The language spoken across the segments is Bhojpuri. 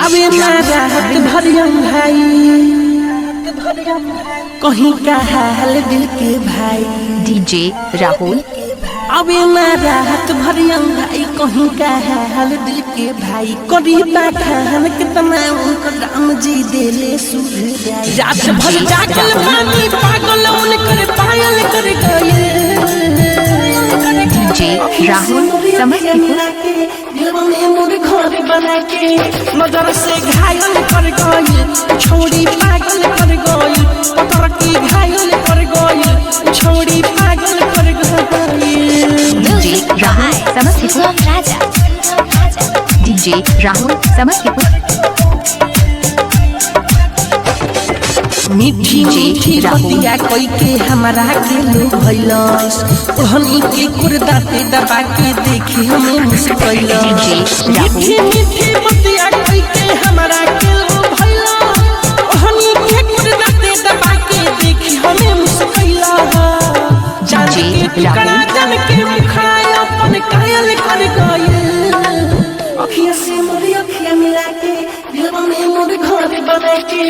अबे मारा हाथ भरियम भाई कहीं का हाल दिल के भाई डीजे राहुल। अबे मारा हाथ भरियम भाई कहीं का हाल दिल के भाई करीबा खान कितना उनको दाम जी देले सुधराई रात भर जागल पानी पागल उनकर पायल कर गए डीजे राहुल समस्तीपुर। घर बना के नजर से घायल कर गई छोड़ी पागल कर गई पतर की घायल कर गई छोड़ी पागल कर गई डीजे राहुल समस्तीपुर। डीजे राहुल समस्तीपुर। मीठी मीठी बतिया कोई के हमारा के लो भइलस ओहनी के कुर्दाते दबा के देखी हमें मुस्कइलस मीठी मीठी बतिया कोई के हमारा के लो भइलस ओहनी के कुर्दाते दबा के देखी हमें मुस्कइलस जान के टुकड़ा जन के मुखाया अपन कायल कर गए अखियां से मोरी अखियां मिला के दिलवा में मोर घर बना के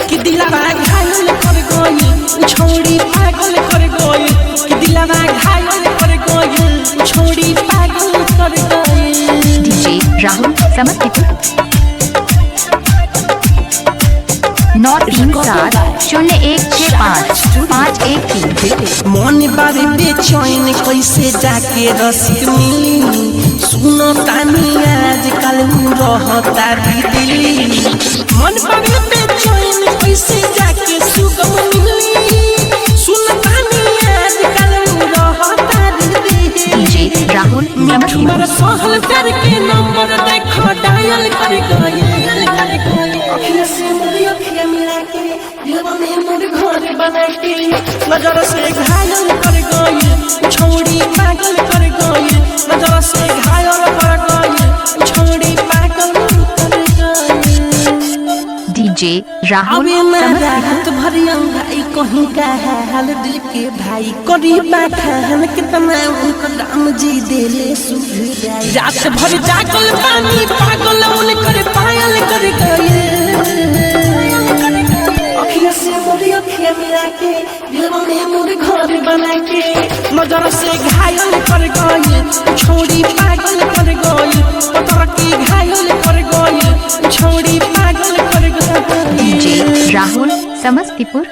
कि दिलवा घायल कर गई छोड़ी पागल कर गई कि दिलवा घायल कर गई छोड़ी पागल कर गई डीजे राहुल समस्तीपुर। 9370165513। मन बारे बेचैन कैसे जाके रसिक मिली सुनो तानी आज कल रहता दिल्ली मन बारे बेचैन कैसे जाके सुगम मिली सुनो तानी आज कल रहता दिल्ली डीजे राहुल मेरा सहल करके नंबर देखो डायल कर गए अखियां से मोरी अखियां मिला के दिलवा में मोर घर बना के नजर से घायल कर गई छोड़ी पागल कर गई नजर से घायल कर गई छोड़ी पागल कर गई डीजे राहुल अबे मारा हाथ समस्तीपुर। भरियम भाई कहीं का हाल दिल के भाई करीबा खान कितना उनको दाम जी देले सुधराई रात भर जागल पानी पागल उनकर पायल कर गए अखियां से मोरी अखियां मिला के दिलवा में मोर घर बना के नजर से घायल कर गई छोड़ी पागल कर गई पतर की घायल कर गई छोड़ी पागल कर गई डीजे राहुल समस्तीपुर।